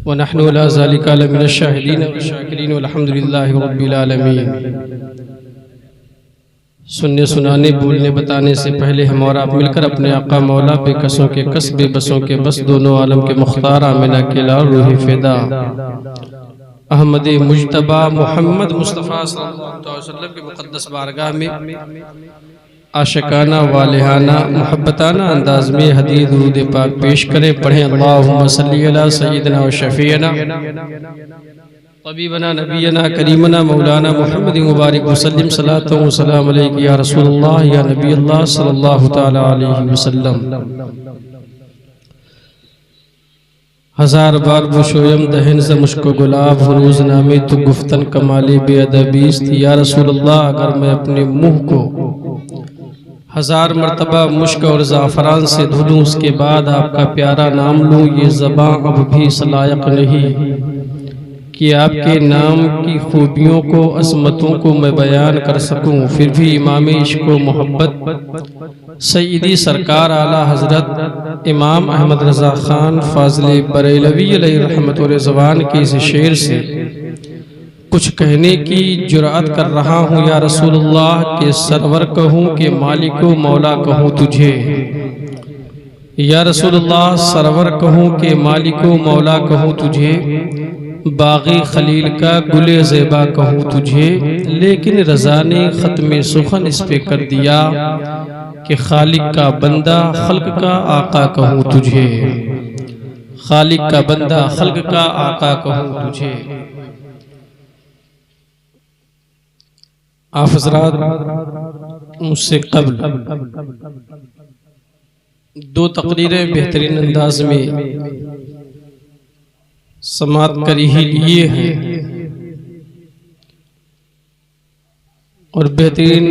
वनहनु अला ज़ालिका लमिनश शाहिदीन व शाकिरीन वल्हम्दुलिल्लाहि रब्बिल आलमीन। सुनने सुनाने बोलने बताने से पहले हम और आप मिलकर अपने आका मौला बेकसों के कस बेबसों के बस दोनों आलम के मुख्तार आमिना के लाल रूह फिदा अहमद मुज्तबा मोहम्मद मुस्तफ़ा सल्लल्लाहु अलैहि वसल्लम के मुक़द्दस बारगाह में आशिकाना वालिहाना मोहब्बताना अंदाज में हदीद दुरूद पाक पेश करें। पढ़ें अल्लाहुम्मा सल्ली अला सय्यिदना व शफ़ीअना तबीबना नबीना करीमना मौलाना मुहम्मद मुबारक वसल्लम सलातो व सलाम अलैका या रसूलल्लाह या नबी अल्लाह सल्लल्लाहु तआला अलैहि वसल्लम। हजार बार बुशोयम दहन से मुश्को गुलाब फरूज नामे तो गुफ्तन कमाले बेअदबीस्त या रसूलल्लाह। अगर मैं अपने मुँह को हजार मरतबा मुश्क और ज़ाफ़रान से धुलूं उसके बाद आपका प्यारा नाम लूँ, ये ज़बां अब भी इस लायक नहीं कि आपके नाम की खूबियों को असमतों को मैं बयान कर सकूं। फिर भी इमाम इश्क़ व मोहब्बत सईदी सरकार आला हज़रत इमाम अहमद रज़ा ख़ान फ़ाज़िल बरेलवी अलैहि रहमत व रिज़वान के इस शेर से कुछ कहने की जुरात कर रहा हूँ। या रसूलुल्लाह के सरवर कहूँ कि मालिको मौला कहूँ तुझे, या रसूलुल्लाह सरवर कहूँ कि मालिको मौला कहूँ तुझे, बागी खलील का गुले ज़ेबा कहूँ तुझे। लेकिन रज़ा ने ख़त्म सुखन इस पे कर दिया कि खालिक का बंदा खल्क का आका कहूँ तुझे, खालिक का बंदा खल्क का आका कहूँ तुझे। आप हज़रात मुझसे कब्ल दो तकरीरें बेहतरीन अंदाज में समात कर ही लिए हैं और बेहतरीन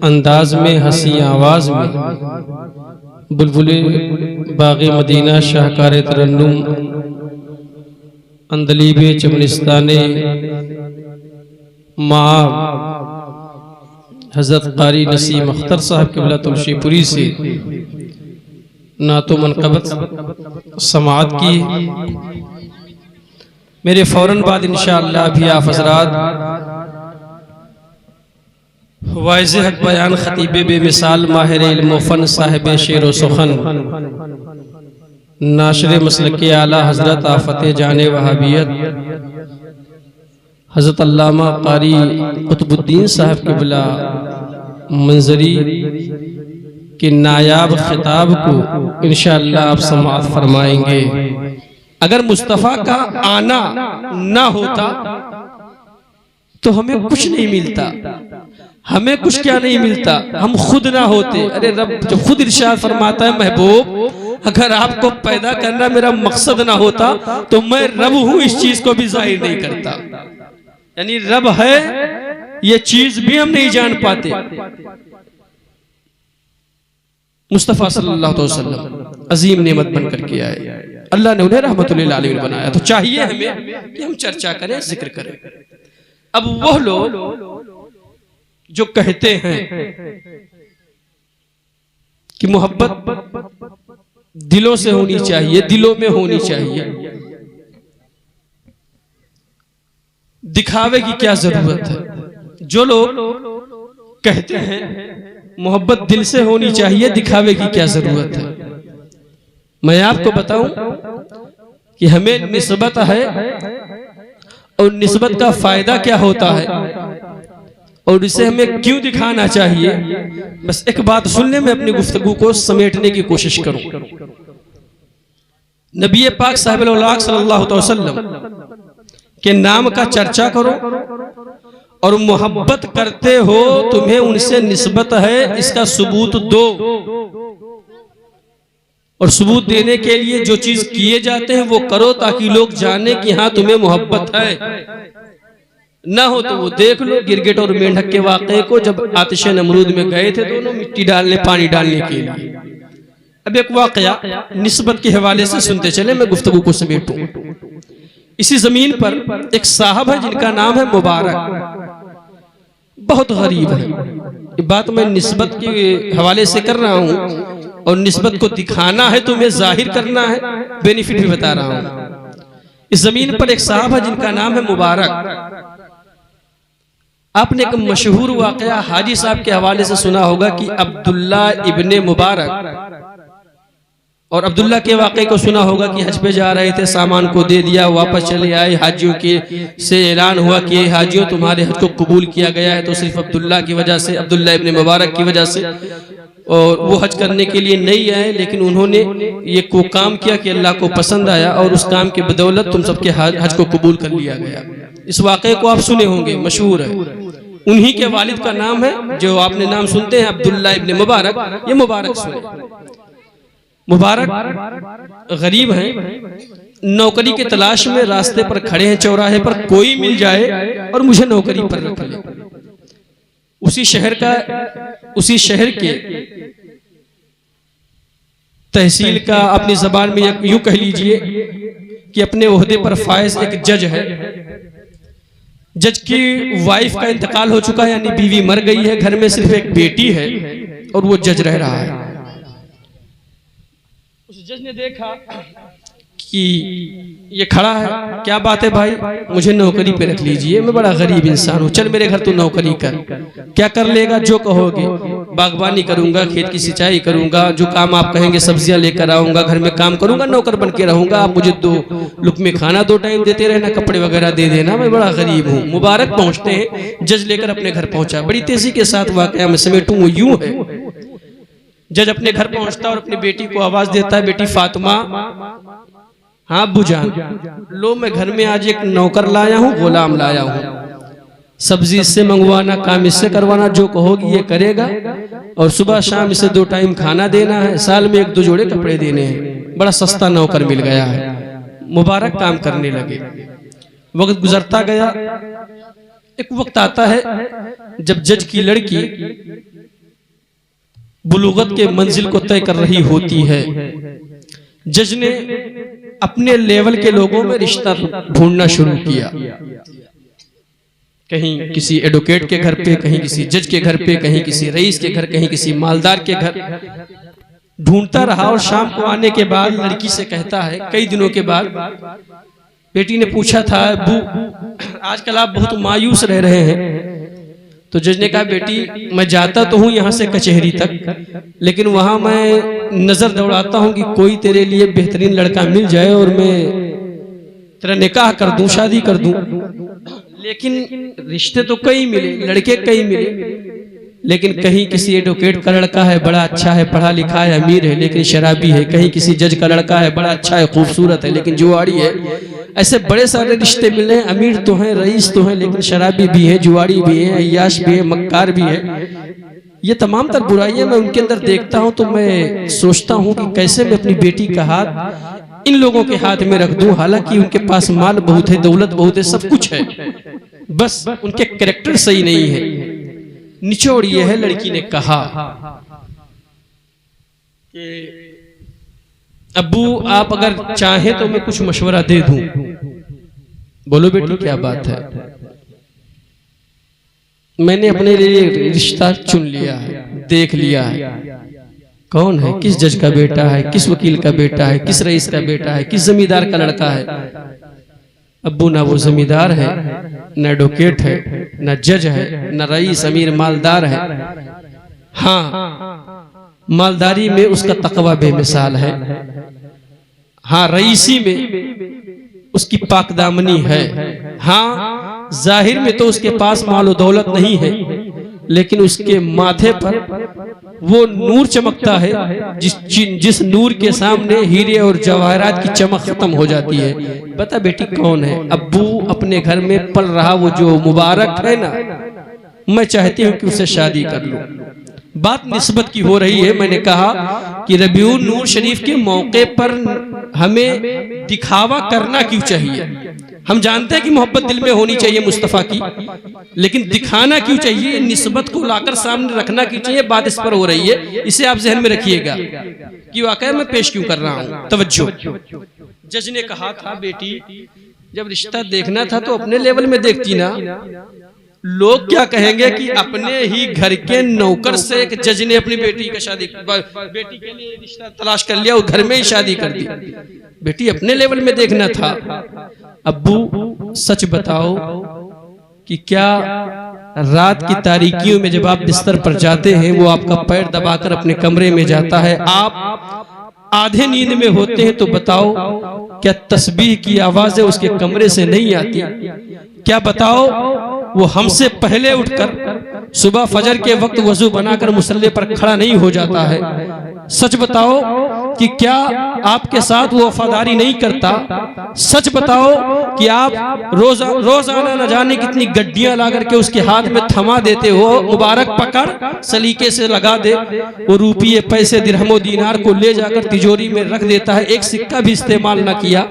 अंदाज में हंसी आवाज में बुलबुले बाग़े मदीना शाहकार तरन्नुम अंदलीबे चमनिस्ताने माँ हज़रत क़ारी नसीम अख्तर साहब क़िबला तुलसीपुरी से नातो मनक़बत समाअत की। मेरे फ़ौरन बाद इंशाअल्लाह भी आप हज़रात वाइज़ हक़ बयान ख़तीब बेमिसाल माहिर इल्म फ़न साहिब शेर व सुख़न नाशिर मसलक आला हज़रत आफ़त जाने वहाबियत हज़रत अल्लामा क़ारी क़ुतबुद्दीन साहब क़िबला मंजरी के नायाब खिताब को इंशाअल्लाह आप समाअत फरमाएंगे। अगर मुस्तफ़ा का आना ना होता तो हमें कुछ नहीं मिलता, हमें कुछ क्या नहीं मिलता, हम खुद ना होते। अरे रब जो खुद इरशाद फरमाता है, महबूब अगर आपको पैदा करना मेरा मकसद ना होता तो मैं रब हूं इस चीज को भी जाहिर नहीं करता। यानी रब है ये चीज भी हम नहीं जान पाते। मुस्तफ़ा सल्लल्लाहु अलैहि वसल्लम अजीम नेमत बन करके आए, अल्लाह ने उन्हें रहमतुल लिल आलमीन बनाया, तो चाहिए हमें कि हम चर्चा करें, जिक्र करें। अब वह लोग जो कहते हैं कि मोहब्बत दिलों से होनी चाहिए, दिलों में होनी चाहिए, दिखावे की क्या जरूरत है। जो लोग कहते हैं मोहब्बत दिल से होनी चाहिए, दिखावे की क्या जरूरत है। मैं आपको बताऊं कि हमें निस्बत है और निस्बत का फायदा क्या होता है और इसे हमें क्यों दिखाना चाहिए। बस एक बात सुनने में अपनी गुफ्तगू को समेटने की कोशिश करूं। नबी पाक साहिब सल्लल्लाहु अलैहि वसल्लम के नाम का चर्चा करो और मोहब्बत करते हो, तुम्हें उनसे निस्बत है, इसका सबूत दो। और सबूत देने के लिए जो चीज किए जाते हैं वो करो ताकि लोग जाने कि हाँ तुम्हें मोहब्बत है। ना हो तो वो देख लो गिरगिट और मेंढक के वाक़े को, जब आतिश नमरूद में गए थे दोनों मिट्टी डालने पानी डालने के लिए। अब एक वाक़या निस्बत के हवाले से सुनते चले, मैं गुफ्तगू को समेटूं। इसी जमीन पर एक साहब है जिनका नाम है मुबारक, बहुत गरीब है। ये बात मैं निस्बत के हवाले से कर रहा हूँ और निस्बत को दिखाना है, तुम्हें जाहिर करना है, बेनिफिट भी बता रहा हूँ। इस जमीन पर एक साहब है जिनका नाम है मुबारक। आपने एक मशहूर वाकया हाजी साहब के हवाले से सुना होगा कि अब्दुल्ला इब्ने मुबारक, और अब्दुल्ला के वाक़े को सुना होगा कि हज पे जा रहे थे, सामान को दे दिया, वापस चले आए, हाजियों के से ऐलान हुआ कि हाजियों तुम्हारे हज को कबूल किया गया है, तो सिर्फ अब्दुल्ला की वजह से, अब्दुल्ला इब्ने मुबारक की वजह से, और वो हज करने के लिए नहीं आए, लेकिन उन्होंने ये को काम किया कि अल्लाह को पसंद आया और उस काम की बदौलत तुम सबके हज को कबूल कर लिया गया। इस वाक़े को आप सुने होंगे, मशहूर है। उन्हीं के वालिद का नाम है, जो आपने नाम सुनते हैं अब्दुल्ला इब्ने मुबारक, ये मुबारक सुने। मुबारक गरीब हैं, नौकरी के तलाश में रास्ते पर खड़े हैं, चौराहे पर, कोई मिल जाए और मुझे नौकरी पर रख ले। उसी शहर के तहसील का, अपनी जबान में यूं कह लीजिए कि अपने ओहदे पर फायज एक जज है। जज की वाइफ का इंतकाल हो चुका है, यानी बीवी मर गई है, घर में सिर्फ एक बेटी है और वो जज रह रहा है। उस जज ने देखा कि ये खड़ा है, क्या बात है भाई, मुझे नौकरी पे रख लीजिए, मैं बड़ा गरीब इंसान हूँ, चल मेरे घर तू नौकरी कर। क्या कर लेगा? जो कहोगे। बागवानी करूंगा, खेत की सिंचाई करूंगा, जो काम आप कहेंगे सब्जियां लेकर आऊंगा, घर में काम करूंगा, नौकर बन के रहूंगा, आप मुझे 2 लुक़मे खाना 2 टाइम देते रहना, कपड़े वगैरह दे देना, मैं बड़ा गरीब हूँ। मुबारक पहुंचते हैं, जज लेकर अपने घर पहुंचा। बड़ी तेजी के साथ वाकया में समेटूं वो यूं है, जज अपने घर पहुंचता और अपनी बेटी को आवाज देता है, बेटी फातिमा, हाँ अब्बू जान, लो मैं घर में आज एक नौकर लाया हूँ, गुलाम लाया हूँ, सब्जी इससे मंगवाना, काम इससे करवाना, जो कहोगी ये करेगा, और सुबह शाम इसे 2 टाइम खाना देना है, साल में 1-2 जोड़े कपड़े देने हैं। बड़ा सस्ता नौकर मिल गया है। मुबारक काम करने लगे। वक्त गुजरता गया। एक वक्त आता है जब जज की लड़की बुलूगत के मंजिल को तय कर रही होती है। जज ने अपने लेवल के लोगों में रिश्ता ढूंढना शुरू किया। कहीं किसी एडवोकेट के घर पे, कहीं किसी जज के घर पे, कहीं किसी रईस के घर, कहीं किसी मालदार के घर ढूंढता रहा। और शाम को आने के बाद लड़की से कहता है, कई दिनों के बाद बेटी ने पूछा था, अब्बू आजकल आप बहुत मायूस रह रहे हैं। तो जज ने कहा, बेटी मैं जाता तो हूँ यहाँ से कचहरी तक, लेकिन वहां मैं नजर दौड़ाता हूँ कि कोई तेरे लिए बेहतरीन लड़का मिल जाए और मैं तेरा निकाह कर दूं, शादी कर दूं। लेकिन रिश्ते तो कई मिले, लड़के कई मिले, लेकिन कहीं किसी एडवोकेट का लड़का है, बड़ा अच्छा है, पढ़ा लिखा है, अमीर है, लेकिन शराबी है। कहीं किसी जज का लड़का है, बड़ा अच्छा है, खूबसूरत है, लेकिन जुआड़ी है। ऐसे बड़े सारे रिश्ते मिले हैं। अमीर तो हैं, रईस तो हैं, लेकिन शराबी भी है, जुआड़ी भी है, अय्याश भी है, मक्कार भी है। ये तमाम तर बुराइयां मैं उनके अंदर देखता हूं, तो मैं सोचता हूं कि कैसे मैं अपनी बेटी का हाथ इन लोगों के हाथ में रख दूं। हालांकि उनके पास माल बहुत है, दौलत बहुत है, सब कुछ है, बस उनके कैरेक्टर सही नहीं है। निचोड़ ये है, लड़की ने कहा कि अब्बू आप अगर चाहें तो मैं कुछ मशवरा दे दूं। बोलो बेटी क्या बात है? मैंने अपने लिए रिश्ता चुन लिया है, देख लिया है। कौन है? किस जज का बेटा है, किस वकील का बेटा है, किस रईस का बेटा है, किस जमींदार का लड़का है। अब्बू ना वो जमींदार है, न एडवोकेट है, न जज है, न रईस अमीर मालदार है। हाँ, मालदारी में उसका तकवा बेमिसाल है। हाँ, रईसी में उसकी पाकदामनी है। हाँ, जाहिर में तो उसके पास माल और दौलत नहीं है, लेकिन उसके माथे पर वो नूर चमकता है जिस नूर के सामने हीरे और जवाहरात की चमक खत्म हो जाती है। बता बेटी कौन है? अब्बू अपने घर में पल रहा वो जो मुबारक है ना, मैं चाहती हूँ कि उससे शादी कर लूं। बात निस्बत की हो रही है। मैंने कहा कि रबीउन नूर शरीफ के मौके पर हमें दिखावा करना क्यों चाहिए? हम जानते हैं कि मोहब्बत दिल में होनी चाहिए मुस्तफ़ा की, लेकिन दिखाना क्यों चाहिए? निस्बत को लाकर सामने रखना क्यों चाहिए? बात इस पर हो रही है, इसे आप जहन में रखिएगा कि वाकई मैं पेश क्यों कर रहा हूं। तवज्जो। जज ने कहा था, बेटी जब रिश्ता देखना था तो अपने लेवल में देखती ना। लोग क्या कहेंगे कि अपने ही घर के नौकर से एक जज ने अपनी बेटी के लिए रिश्ता तलाश कर लिया और घर में ही शादी कर दी। बेटी अपने लेवल में देखना था। अब्बू सच बताओ कि क्या रात की तारीकियों में जब आप बिस्तर पर जाते हैं वो आपका पैर दबाकर अपने कमरे में जाता है, आप आधे नींद में होते हैं, तो बताओ क्या तस्बीह की आवाजें उसके कमरे से नहीं आती? क्या बताओ वो हमसे पहले उठकर सुबह फजर के वक्त वजू बनाकर मुसल्ले पर खड़ा नहीं हो जाता है? सच बताओ कि क्या आपके साथ वो वफादारी नहीं करता? सच बताओ कि आप रोजाना न जाने कितनी गड्डियां ला करके उसके हाथ में थमा देते हो, मुबारक पकड़ सलीके से लगा दे, वो रुपये पैसे दिरहमो दीनार को ले जाकर तिजोरी में रख देता है, एक सिक्का भी इस्तेमाल न किया।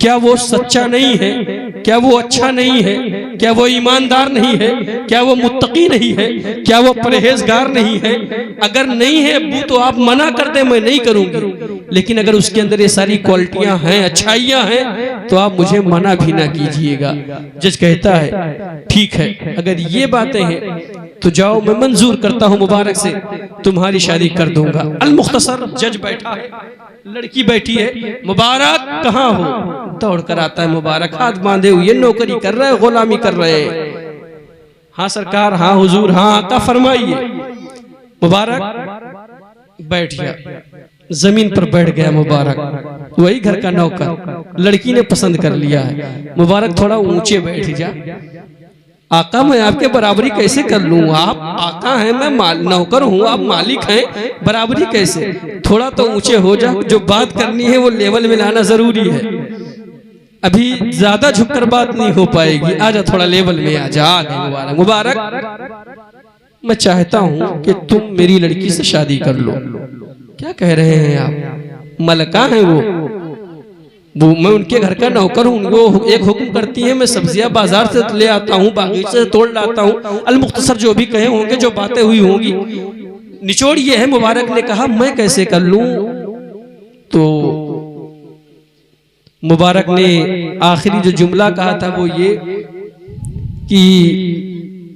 क्या वो सच्चा नहीं है? क्या वो अच्छा नहीं है? क्या वो ईमानदार नहीं है? क्या वो मुत्तकी नहीं है? क्या वो परहेजगार नहीं है? अगर नहीं है अब्बू तो आप मना कर दे, मैं नहीं करूंगी। लेकिन अगर उसके अंदर ये सारी क्वालिटियां हैं, अच्छाइयां हैं, तो आप मुझे मना भी ना कीजिएगा। जज कहता है ठीक है, अगर ये बातें हैं तो जाओ, मैं मंजूर करता हूं, मुबारक से तुम्हारी शादी कर दूंगा। अल मुख्तसर जज बैठा है, लड़की बैठी है, मुबारक कहाँ हो? दौड़ कर आता है, मुबारक हाथ बांधे हुए, नौकरी कर रहे, गुलामी कर रहे हैं। हाँ सरकार, हाँ हुजूर, हाँ आका फरमाइए। मुबारक बैठ गया, जमीन पर बैठ गया मुबारक, वही घर का नौकर, लड़की ने पसंद कर लिया है। मुबारक थोड़ा ऊंचे बैठ जा। आका मैं आपके बराबरी कैसे कर लूं? आप आका हैं, मैं नौकर हूं, आप मालिक हैं, बराबरी कैसे? थोड़ा तो ऊंचे हो जा, जो बात करनी है वो लेवल में लाना जरूरी है। अभी ज्यादा झुककर बात नहीं हो पाएगी, आजा थोड़ा लेवल में आ जा। मुबारक मुबारक, मैं चाहता हूं कि तुम मेरी लड़की से शादी कर लो। क्या कह रहे हैं आप? मलका है वो मैं उनके घर का नौकर हूँ, वो एक हुक्म करती है, मैं सब्जियां बाजार से ले आता हूँ, बागीचे से तोड़ लाता हूँ। अल मुख्तसर जो भी कहे होंगे, जो बातें हुई होंगी, निचोड़ ये है। मुबारक ने कहा मैं कैसे कर लूं? तो मुबारक ने आखिरी जो जुमला कहा था वो ये कि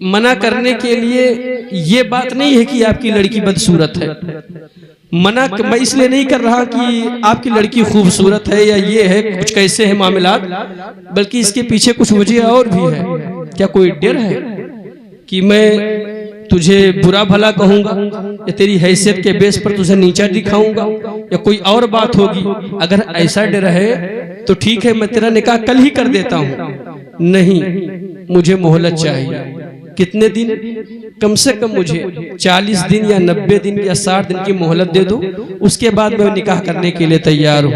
मना करने के लिए ये बात नहीं है कि आपकी लड़की बदसूरत है, मना मैं इसलिए नहीं कर रहा कि आपकी लड़की खूबसूरत है या ये है कुछ कैसे है मामलात, बल्कि इसके पीछे कुछ वजह और भी है। क्या कोई डर है कि मैं तुझे बुरा भला कहूंगा या तेरी हैसियत के बेस पर तुझे नीचा दिखाऊंगा या कोई और बात होगी? अगर ऐसा डर है तो ठीक है, मैं तेरा निकाह कल ही कर देता हूं। नहीं, मुझे मोहलत चाहिए। कितने दिन? कम से कम मुझे 40 दिन या 90 दिन या 60 दिन की मोहलत दे दो, उसके बाद मैं निकाह करने के लिए तैयार हूं।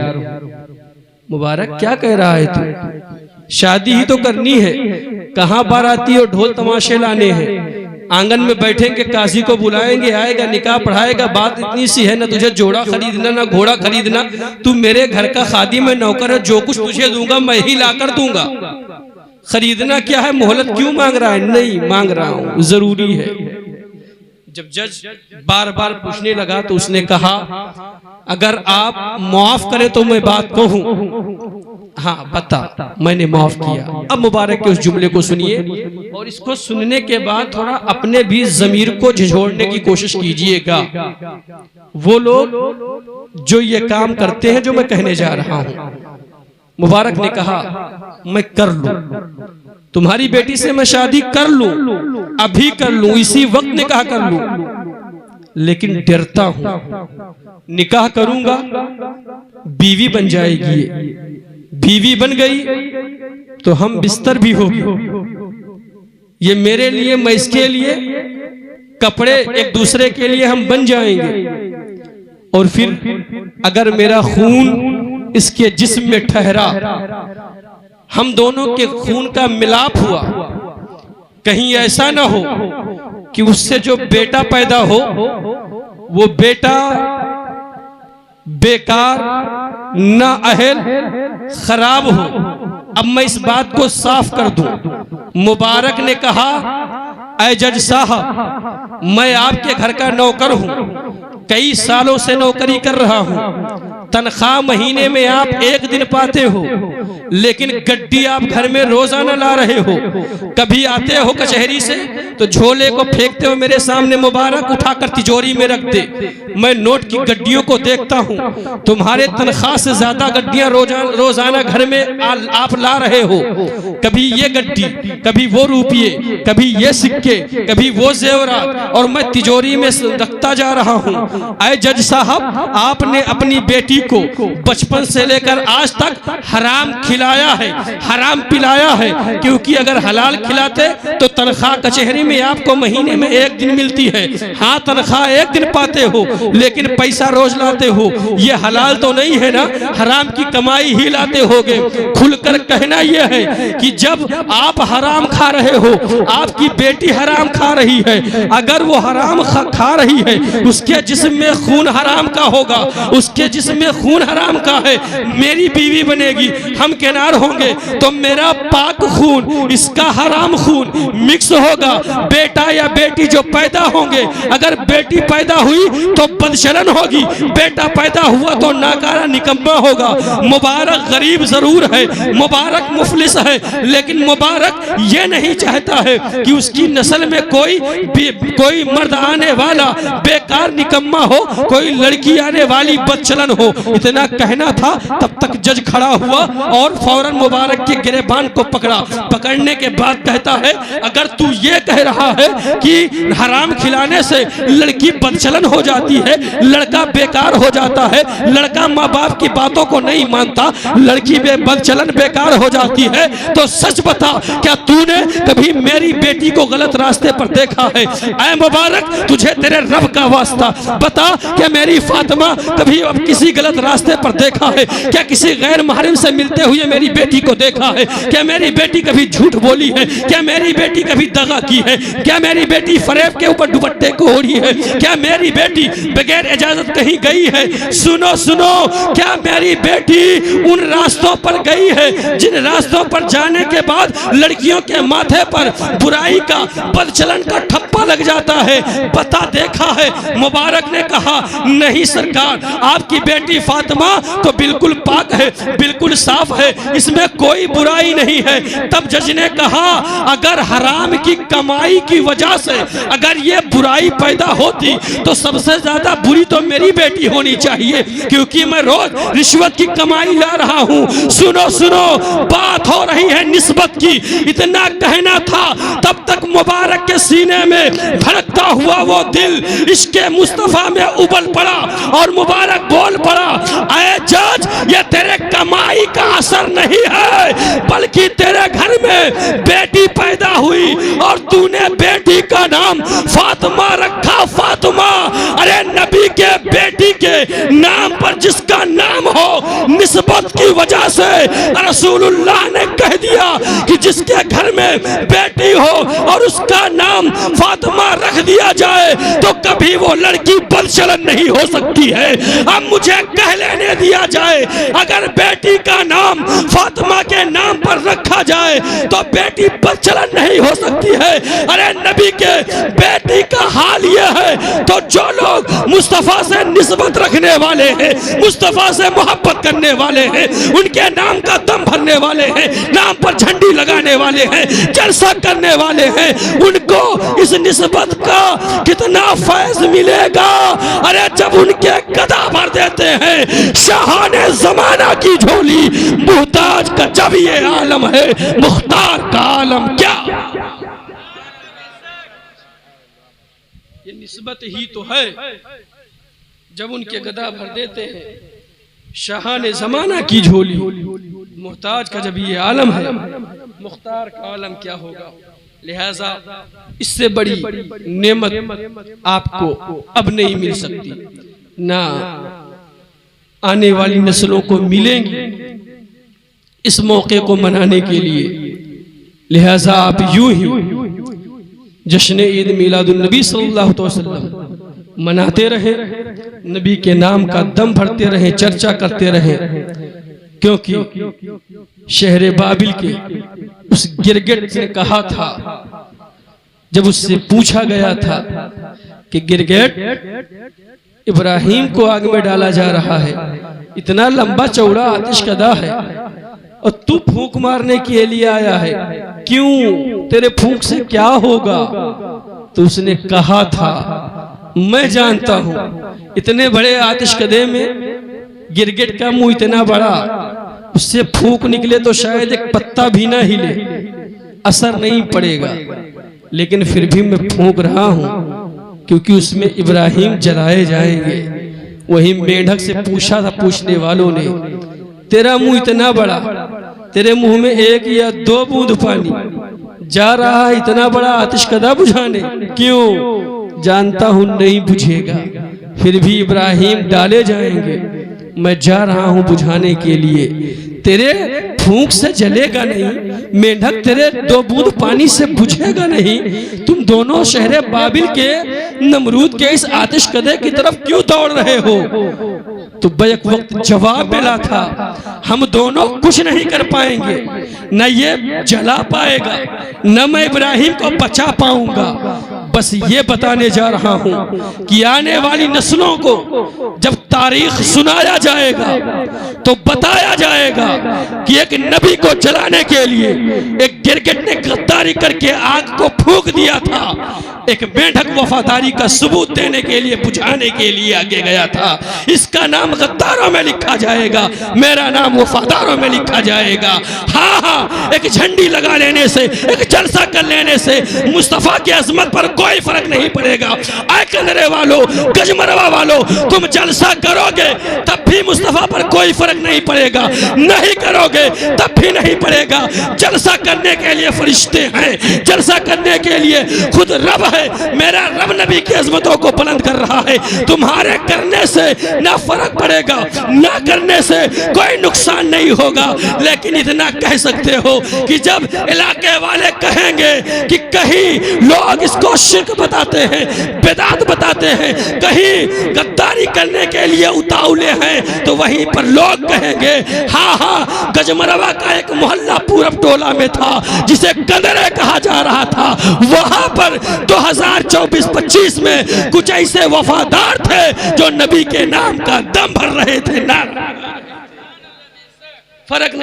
मुबारक क्या कह रहा है तू? शादी ही तो करनी है, कहां बाराती और ढोल तमाशे लाने हैं? आंगन में बैठेंगे, काजी को बुलाएंगे, आएगा, निकाह पढ़ाएगा। बात इतनी सी है, ना तुझे जोड़ा खरीदना ना घोड़ा खरीदना, तू मेरे घर का खादिम है, नौकर है, जो कुछ तुझे दूंगा मैं ही लाकर दूंगा। खरीदना क्या है? मोहलत क्यों मांग रहा है? नहीं मांग रहा हूं, जरूरी है। जब जज बार बार पूछने लगा तो उसने कहा अगर आप माफ करें तो मैं बात कहूं। हाँ बता, मैंने माफ किया। अब मुबारक के उस जुमले को सुनिए और इसको सुनने के बाद थोड़ा अपने भी जमीर को झिझोड़ने की कोशिश कीजिएगा। वो लोग जो ये काम करते हैं जो मैं कहने जा रहा हूं। मुबारक ने कहा मैं कर लूं, तुम्हारी बेटी से मैं शादी कर लूं, अभी कर लूं, इसी वक्त निकाह कर लूं, लेकिन डरता हूं निकाह करूंगा बीवी बन जाएगी, बीवी बन गई तो हम बिस्तर भी होगी, ये मेरे लिए मैं इसके लिए, कपड़े एक दूसरे के लिए हम बन जाएंगे। और फिर अगर मेरा खून इसके जिस्म में ठहरा, हम दोनों के खून का मिलाप हुआ, कहीं ऐसा ना हो कि उससे जो बेटा पैदा हो वो बेटा बेकार, नाअहल, खराब हो। अब मैं इस बात को साफ कर दूं। मुबारक ने कहा ऐ जज साहब, मैं आपके घर का नौकर हूं, कई सालों से नौकरी कर रहा हूं, तनख्वाह महीने में आप एक दिन पाते हो, लेकिन गड्डी आप घर में रोजाना ला रहे हो। कभी आते हो कचहरी से तो झोले को फेंकते हो मेरे सामने, मुबारक उठाकर तिजोरी में रख दे। मैं नोट की गड्डियों को देखता हूँ, तुम्हारे तनख्वाह से ज्यादा गड्डियां रोजाना घर में आप ला रहे हो। कभी ये गड्डी, कभी वो रुपये, कभी ये सिक्के, कभी वो जेवरात, और मैं तिजोरी में रखता जा रहा हूँ। आए जज साहब, आपने अपनी बेटी को बचपन से लेकर आज तक हराम खिलाया है, हराम पिलाया है, क्योंकि अगर हलाल खिलाते तो तनख्वाह कचहरी में आपको महीने में एक दिन मिलती है। हाँ, तनख्वाह एक दिन पाते हो, लेकिन पैसा रोज लाते हो। ये हलाल तो नहीं है ना, हराम की कमाई ही लाते होगे। खुलकर कहना यह है कि जब आप हराम खा रहे हो, आपकी बेटी हराम खा रही है, अगर वो हराम खा रही है, उसके जिस्म में खून हराम का होगा, उसके जिस्म में खून हराम का है। मेरी बीवी बनेगी, हम किनार होंगे, तो मेरा पाक खून इसका हराम खून मिक्स होगा। बेटा या बेटी जो पैदा होंगे, अगर बेटी पैदा हुई तो बदचलन होगी, बेटा पैदा हुआ तो नाकारा निकम्मा होगा। मुबारक गरीब जरूर है, मुबारक मुफलिस है, लेकिन मुबारक ये नहीं चाहता है कि उसकी नस्ल में कोई मर्द आने वाला बेकार निकम्मा हो, कोई लड़की आने वाली बदचलन हो। इतना कहना था, तब तक जज खड़ा हुआ और फौरन मुबारक के गिरेबान को पकड़ा। पकड़ने के बाद कहता है, अगर तू ये कह रहा है कि हराम खिलाने से लड़की बदचलन हो जाती है, लड़का बेकार हो जाता है, लड़का माँ बाप की बातों को नहीं मानता, लड़की बदचलन बेकार हो जाती है, तो सच बता, क्या तूने कभी मेरी बेटी को गलत रास्ते पर देखा है? ऐ मुबारक, तुझे तेरे रब का वास्ता बता, क्या मेरी फातिमा कभी अब किसी गलत रास्ते पर देखा है? क्या किसी गैर महरम से मिलते हुए मेरी बेटी को देखा है? क्या मेरी बेटी कभी झूठ बोली है? क्या मेरी बेटी कभी दगा की है? क्या मेरी बेटी फरेब के ऊपर दुपट्टे को ओढ़ी है? क्या मेरी बेटी बगैर इजाजत कहीं गई है? सुनो सुनो, क्या मेरी बेटी उन रास्तों पर गई है जिन रास्तों पर जाने के बाद लड़कियों के माथे पर बुराई का, बदचलन का ठप्पा लग जाता है? बता, देखा है? मुबारक ने कहा, नहीं सरकार, आपकी बेटी फातिमा तो बिल्कुल पाक है, बिल्कुल साफ है, इसमें कोई बुराई नहीं है। तब जज ने कहा, अगर हराम की कमाई की वजह से अगर ये बुराई पैदा होती तो सबसे ज्यादा बुरी तो मेरी बेटी होनी चाहिए, क्योंकि मैं रोज रिश्वत की कमाई ला रहा हूँ। सुनो सुनो, बात हो रही है निस्बत की। इतना कहना था, तब तक मुबारक के सीने में धड़कता हुआ वो दिल इसके मुस्तफा में उबल पड़ा और मुबारक बोल पड़ा, ऐ जज, ये तेरे कमाई का असर नहीं है, बल्कि तेरे घर में बेटी पैदा हुई और तूने बेटी का नाम फातिमा रखा। फातिमा, अरे नबी के बेटी के नाम पर जिसका नाम हो, निस्बत की वजह से रसूलुल्लाह ने कह दिया कि जिसके घर में बेटी हो और उसका नाम फातिमा रख दिया जाए तो कभी वो लड़की बदचलन नहीं हो सकती है। अब मुझे कह लेने दिया जाए, अगर बेटी का नाम फातिमा के नाम पर रखा जाए तो बेटी बदचलन नहीं हो सकती है। अरे नबी के बेटी का हाल यह है, तो जो लोग मुस्तफा से निस्बत रखने वाले हैं, मुस्तफा से मोहब्बत करने वाले हैं, उनके नाम का दम भरने वाले हैं, नाम पर झंडी लगाने वाले हैं, जलसा करने वाले हैं, उनको इस निस्बत का कितना फैज मिलेगा। अरे जब उनके गदा भर देते हैं शाहाने जमाना की झोली, मुहताज का जब ये आलम है, मुख्तार का आलम क्या। ये निस्बत ही तो है, जब उनके गदा भर देते हैं शाहाने जमाना की झोली, मुहताज का जब ये आलम है, मुख्तार का आलम क्या होगा। लिहाजा इससे बड़ी नेमत आपको अब नहीं मिल सकती, ना आने वाली नस्लों को मिलेंगी इस मौके को मनाने के लिए। लिहाजा आप यूं ही जश्न ईद मिलादुन नबी सल्लल्लाहु अलैहि वसल्लम मनाते रहे, नबी के नाम का दम भरते रहे, चर्चा करते रहे, क्योंकि शहर बाबिल के उस गिरगिट ने कहा था, जब उससे पूछा गया था कि गिरगिट, इब्राहिम को आग में डाला जा रहा है, इतना लंबा चौड़ा आतिशकदा है और तू फूंक मारने के लिए आया है, क्यों? तेरे फूंक से क्या होगा? तो उसने कहा था, मैं जानता हूं इतने बड़े आतिशकदे में गिरगिट का मुंह इतना बड़ा, उससे फूंक निकले तो शायद एक पत्ता भी ना हिले, असर नहीं पड़ेगा, लेकिन फिर भी मैं फूंक रहा हूं क्योंकि उसमें इब्राहिम जलाए जाएंगे। वही मेंढक से पूछा था पूछने वालों ने, तेरा मुंह इतना बड़ा, तेरे मुंह में 1 या 2 बूंद पानी जा रहा है इतना बड़ा आतिशकदा बुझाने, क्यों? जानता हूं नहीं बुझेगा, फिर भी इब्राहिम डाले जाएंगे, मैं जा रहा हूं बुझाने के लिए। तेरे फूंक से जलेगा नहीं, मेंढक तेरे 2 बूंद पानी से बुझेगा नहीं। तुम दोनों शहरे बाबिल के नमरूद के इस आतिशकदे की तरफ क्यों दौड़ रहे हो? तो बैक वक्त जवाब मिला था, हम दोनों कुछ नहीं कर पाएंगे, न ये जला पाएगा न मैं इब्राहिम को बचा पाऊंगा। बस ये बताने जा रहा हूं कि आने वाली नस्लों को जब तारीख सुनाया जाएगा तो बताया जाएगा कि एक नबी को जलाने के लिए एक गिरगिट ने गद्दारी करके आग को फूंक दिया था, एक मेंढक वफादारी का सबूत देने के लिए बुझाने के लिए आगे गया था। इसका नाम गद्दारों में लिखा जाएगा, मेरा नाम वफादारों में लिखा जाएगा। हाँ हाँ, एक झंडी लगा लेने से, एक जलसा कर लेने से मुस्तफा की अजमत पर कोई फर्क नहीं पड़ेगा। आए कंदरे वालों, गजमरवा वालों, तुम जलसा करोगे तब भी मुस्तफा पर कोई फर्क नहीं पड़ेगा, नहीं करोगे तब भी नहीं पड़ेगा। जलसा करने के लिए फरिश्ते हैं, जलसा करने के लिए खुद रब है। मेरा रब नबी की अजमतों को बुलंद कर रहा है। तुम्हारे करने से ना फर्क पड़ेगा, ना करने से कोई नुकसान नहीं होगा, लेकिन इतना कह सकते हो कि जब इलाके वाले कहेंगे कि कहीं लोग इसको शिर्क बताते हैं, बिदअत बताते हैं, कहीं गद्दारी करने के लिए उतावले हैं, तो वहीं पर लोग कहेंगे हाँ हाँ, गजमरवा का एक मोहल्ला पूरब टोला में था जिसे कंदरे कहा जा रहा था, वहां पर 2024-25 में कुछ ऐसे वफादार थे जो नबी के नाम का दम भर रहे थे। ना फर्क नहीं।